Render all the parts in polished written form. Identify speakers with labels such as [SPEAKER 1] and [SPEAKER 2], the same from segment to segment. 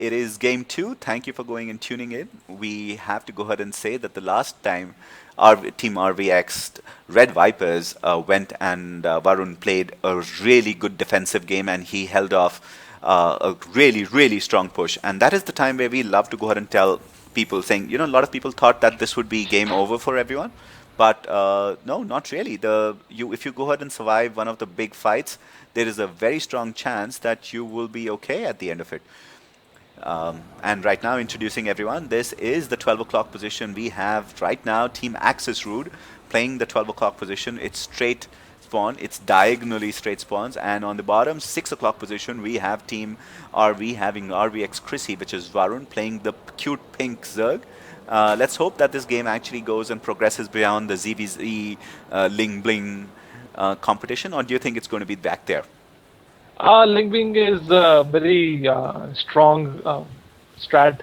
[SPEAKER 1] It is game two. Thank you for going and tuning in. We have to go ahead and say that the last time our team RVX Red Vipers went and Varun played a really good defensive game and he held off a really, really strong push. And that is the time where we love to go ahead and tell people saying, a lot of people thought that this would be game over for everyone. But no, not really. If you go ahead and survive one of the big fights, there is a very strong chance that you will be okay at the end of it. And right now, introducing everyone, this is the 12 o'clock position. We have right now Team Axis Rude playing the 12 o'clock position. It's straight spawn. It's diagonally straight spawns. And on the bottom 6 o'clock position, we have Team RV having RVX Chrissy, which is Varun, playing the cute pink Zerg. Let's hope that this game actually goes and progresses beyond the ZVZ Ling Bling competition, or do you think it's going to be back there?
[SPEAKER 2] Linkwing is a very strong strat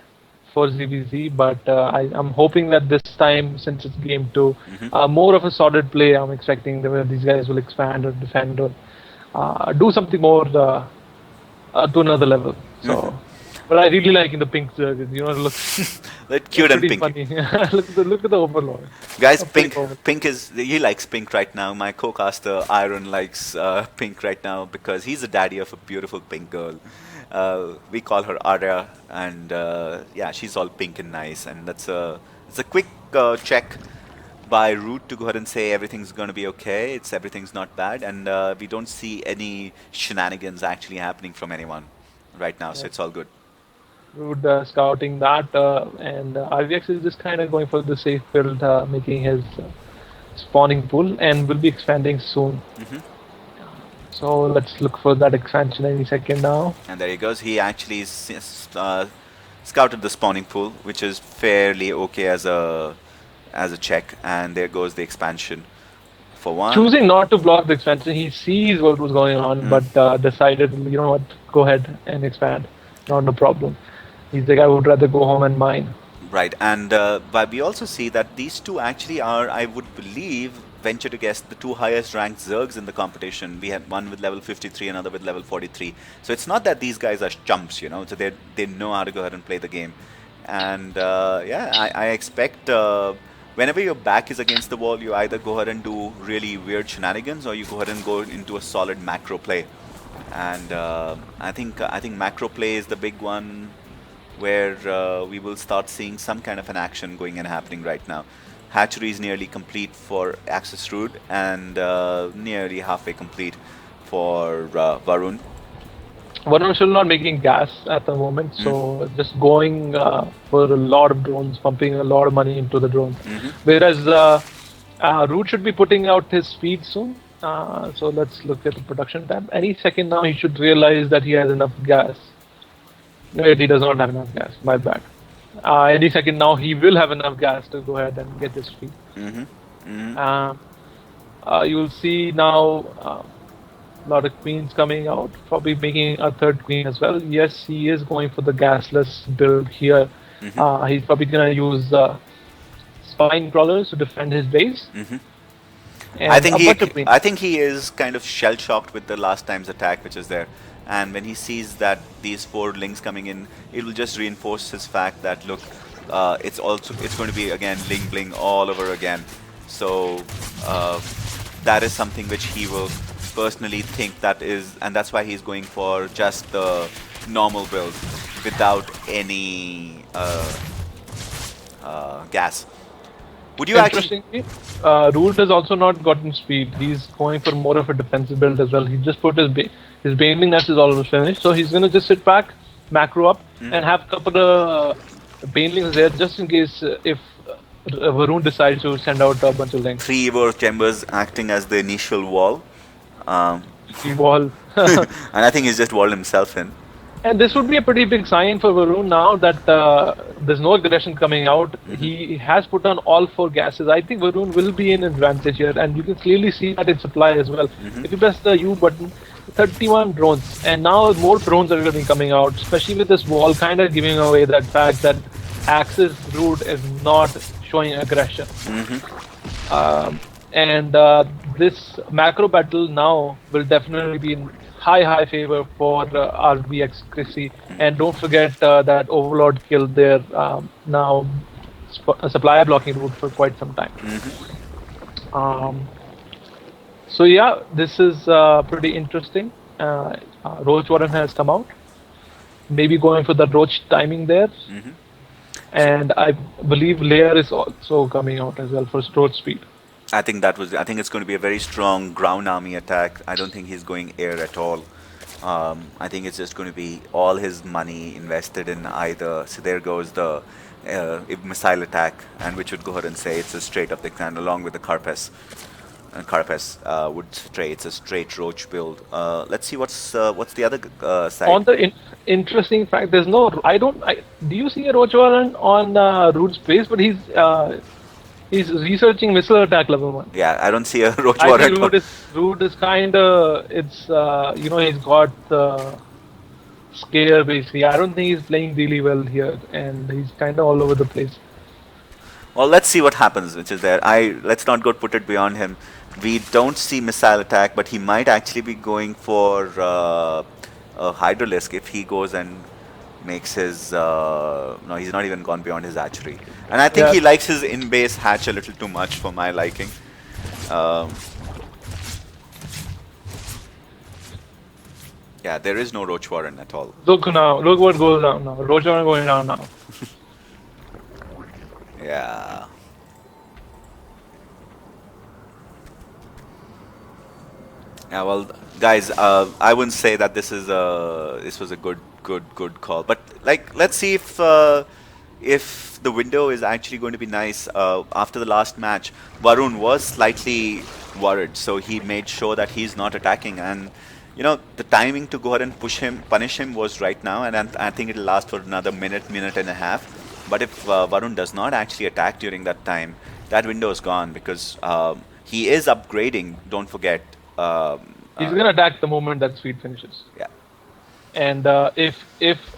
[SPEAKER 2] for ZVZ, but I'm hoping that this time, since it's game 2, more of a solid play. I'm expecting that these guys will expand or defend or do something more to another level. So, but I really like in the pink Zerg. It looks
[SPEAKER 1] that cute and pink.
[SPEAKER 2] Funny. look at the Overlord.
[SPEAKER 1] Guys, pink is, he likes pink right now. My co-caster Iron likes pink right now because he's the daddy of a beautiful pink girl. We call her Arya, and yeah, she's all pink and nice. And it's a quick check by Root to go ahead and say everything's going to be okay. Everything's not bad, and we don't see any shenanigans actually happening from anyone right now. So it's all good.
[SPEAKER 2] Rude scouting that, and RVX is just kind of going for the safe build, making his spawning pool, and will be expanding soon. So let's look for that expansion any second now.
[SPEAKER 1] And there he goes. He actually scouted the spawning pool, which is fairly okay as a check. And there goes the expansion for one.
[SPEAKER 2] Choosing not to block the expansion, he sees what was going on, but decided, you know what, go ahead and expand. Not a problem. He's like, I would rather go home and mine.
[SPEAKER 1] Right, and but we also see that these two actually are, I would believe, venture to guess, the two highest ranked Zergs in the competition. We had one with level 53, another with level 43. So it's not that these guys are chumps, So they know how to go ahead and play the game. And yeah, I expect whenever your back is against the wall, you either go ahead and do really weird shenanigans, or you go ahead and go into a solid macro play. And I think macro play is the big one, where we will start seeing some kind of an action going and happening right now. Hatchery is nearly complete for Axis Rude, and nearly halfway complete for Varun.
[SPEAKER 2] Varun is still not making gas at the moment, so just going for a lot of drones, pumping a lot of money into the drones. Whereas Root should be putting out his speed soon. So let's look at the production tab. Any second now, he should realize that he has enough gas. No, he does not have enough gas. My bad. Any second now, he will have enough gas to go ahead and get his speed. You will see now a lot of queens coming out, probably making a third queen as well. Yes, he is going for the gasless build here. He's probably going to use spine crawlers to defend his base.
[SPEAKER 1] I think he is kind of shell shocked with the last time's attack, which is there. And when he sees that these 4 links coming in, it will just reinforce his fact that look, it's going to be again Ling Bling all over again. So that is something which he will personally think that is, and that's why he's going for just the normal build without any gas. Would you actually?
[SPEAKER 2] Root has also not gotten speed. He's going for more of a defensive build as well. He just put his Baneling Nest is almost finished, so he's gonna just sit back, macro up, and have a couple of Banelings there just in case if Varun decides to send out a bunch of links.
[SPEAKER 1] 3 Evo Chambers acting as the initial wall.
[SPEAKER 2] Wall.
[SPEAKER 1] And I think he's just walled himself in.
[SPEAKER 2] And this would be a pretty big sign for Varun now that there's no aggression coming out. He has put on all 4 gases. I think Varun will be in advantage here, and you can clearly see that in supply as well. If you press the U button, 31 drones, and now more drones are going to be coming out, especially with this wall kind of giving away that fact that Axis Root is not showing aggression. And this macro battle now will definitely be high favor for RBX Chrissy. And don't forget that Overlord killed their now supply blocking route for quite some time. Um, so yeah, this is pretty interesting. Roach Warren has come out, maybe going for the Roach timing there. And I believe Lair is also coming out as well for Roach speed.
[SPEAKER 1] I think it's going to be a very strong ground army attack. I don't think he's going air at all. I think it's just going to be all his money invested in either. So there goes the missile attack, and which would go ahead and say it's a straight up the can along with the Carpes. And Carpes would stray. It's a straight Roach build. Let's see what's the other side.
[SPEAKER 2] On the interesting fact, there's no. Do you see a Roach Warren on Root's base? But he's researching missile attack level 1.
[SPEAKER 1] Yeah, I don't see a Roach
[SPEAKER 2] I
[SPEAKER 1] Warren.
[SPEAKER 2] think Root is kind of. It's he's got the scare basically. I don't think he's playing really well here, and he's kind of all over the place.
[SPEAKER 1] Well, let's see what happens, which is there. Let's not go put it beyond him. We don't see missile attack, but he might actually be going for a Hydralisk if he goes and makes his... no, he's not even gone beyond his hatchery. And I think he likes his in-base hatch a little too much for my liking. Yeah, there is no Roach Warren at all.
[SPEAKER 2] Look now, look what goes down now. Roach Warren going down now.
[SPEAKER 1] Yeah. Yeah, well, guys, I wouldn't say that this was a good call, but like, let's see if the window is actually going to be nice. After the last match, Varun was slightly worried, so he made sure that he's not attacking, and the timing to go ahead and punish him was right now, and I think it'll last for another minute and a half. But if Varun does not actually attack during that time, that window is gone because he is upgrading. Don't forget.
[SPEAKER 2] He's gonna attack the moment that speed finishes.
[SPEAKER 1] Yeah.
[SPEAKER 2] And if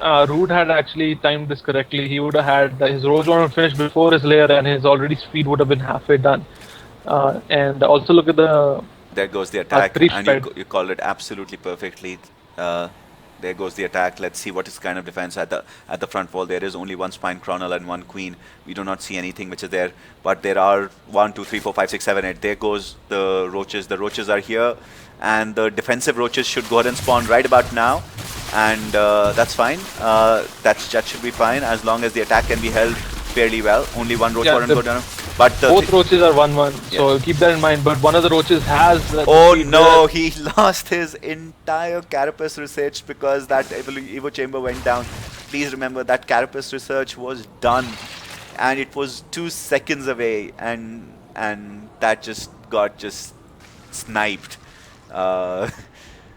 [SPEAKER 2] Root had actually timed this correctly, he would have had his Roach Warren finished before his layer, and his already speed would have been halfway done. And also look at the.
[SPEAKER 1] There goes the attack, and you called it absolutely perfectly. There goes the attack. Let's see what is kind of defense at the front wall. There is only one Spine Chronal and one Queen. We do not see anything which is there, but there are 1, 2, 3, 4, 5, 6, 7, 8. There goes the Roaches. The Roaches are here, and the defensive Roaches should go ahead and spawn right about now, and that's fine. That should be fine as long as the attack can be held fairly well. Only one Roach Warren go down. But
[SPEAKER 2] both Roaches are 1-1, so keep that in mind. But one of the Roaches has...
[SPEAKER 1] oh no, he lost his entire Carapace research because that Evo Chamber went down. Please remember that Carapace research was done and it was 2 seconds away, and that just got sniped.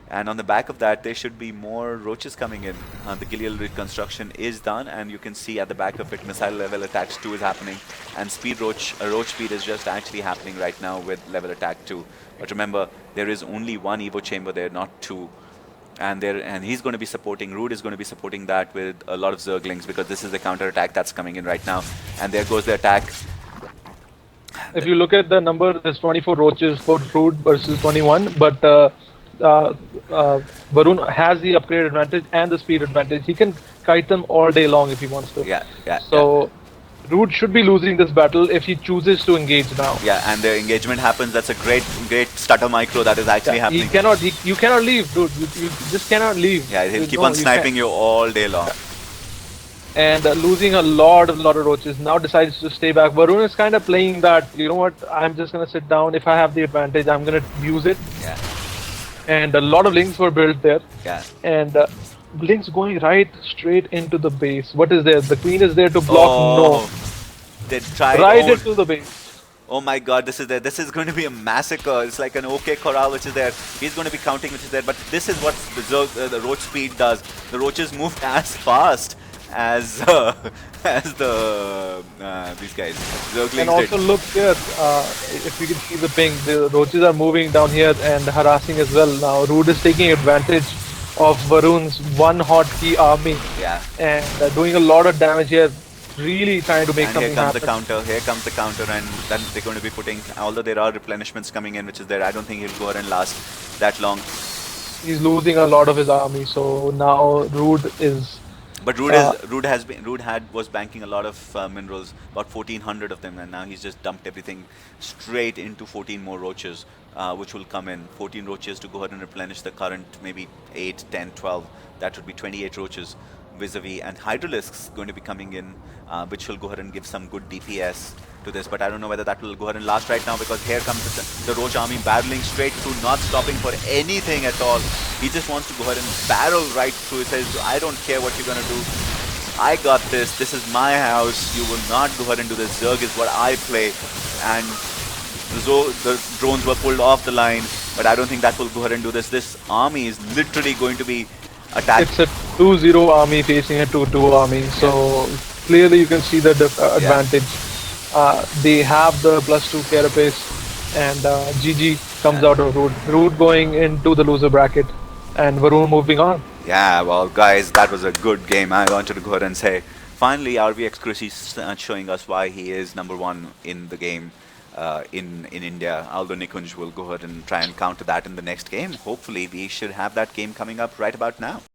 [SPEAKER 1] And on the back of that, there should be more Roaches coming in. The Gilial reconstruction is done, and you can see at the back of it, missile level attacks 2 is happening, and Roach speed is just actually happening right now with level attack 2. But remember, there is only one Evo chamber there, not 2. And he's going to be supporting, Root is going to be supporting that with a lot of Zerglings, because this is the counter attack that's coming in right now. And there goes the attack.
[SPEAKER 2] If you look at the number, there's 24 Roaches for Root versus 21, but Varun has the upgrade advantage and the speed advantage. He can kite them all day long if he wants to. So Root should be losing this battle if he chooses to engage now.
[SPEAKER 1] Yeah, and the engagement happens. That's a great stutter micro that is actually happening.
[SPEAKER 2] You cannot leave, dude. You just cannot leave.
[SPEAKER 1] Yeah, he'll keep on sniping you all day long.
[SPEAKER 2] And losing a lot of Roaches, now decides to stay back. Varun is kind of playing that, you know what, I'm just going to sit down. If I have the advantage, I'm going to use it.
[SPEAKER 1] Yeah.
[SPEAKER 2] And a lot of links were built there.
[SPEAKER 1] Yeah.
[SPEAKER 2] And links going right straight into the base. What is there? The Queen is there to block. No.
[SPEAKER 1] They tried
[SPEAKER 2] right into the base.
[SPEAKER 1] Oh my god, this is going to be a massacre. It's like an OK Corral which is there. He's going to be counting which is there. But this is what the Roach speed does. The Roaches move as fast as these guys.
[SPEAKER 2] And also look here, if you can see the ping, the Roaches are moving down here and harassing as well. Now Root is taking advantage of Varun's one hotkey army.
[SPEAKER 1] Yeah.
[SPEAKER 2] And doing a lot of damage here. Really trying to make something happen.
[SPEAKER 1] Here comes the counter, and then they're going to be putting, although there are replenishments coming in which is there, I don't think he'll go ahead and last that long.
[SPEAKER 2] he's losing a lot of his army. So now Rude is
[SPEAKER 1] But
[SPEAKER 2] uh,
[SPEAKER 1] Rude was banking a lot of minerals, about 1,400 of them, and now he's just dumped everything straight into 14 more roaches, which will come in. 14 roaches to go ahead and replenish the current maybe 8, 10, 12. That would be 28 roaches vis-a-vis, and Hydralisk's going to be coming in, which will go ahead and give some good DPS to this. But I don't know whether that will go ahead and last right now, because here comes the Roach army barreling straight through, not stopping for anything at all. He just wants to go ahead and barrel right through. He says, I don't care what you're going to do. I got this. This is my house. You will not go ahead and do this. Zerg is what I play. And the drones were pulled off the line, but I don't think that will go ahead and do this. This army is literally going to be attacked.
[SPEAKER 2] it's a 2-0 army facing a 2-2 army.
[SPEAKER 1] Yeah.
[SPEAKER 2] So clearly you can see the
[SPEAKER 1] Yeah.
[SPEAKER 2] advantage. They have the +2 carapace, and GG comes out of Rude. Rude going into the loser bracket, and Varun moving on.
[SPEAKER 1] Yeah, well, guys, that was a good game. I wanted to go ahead and say, finally, RVX Chris is showing us why he is #1 in the game in India. Although Nikunj will go ahead and try and counter that in the next game. Hopefully, we should have that game coming up right about now.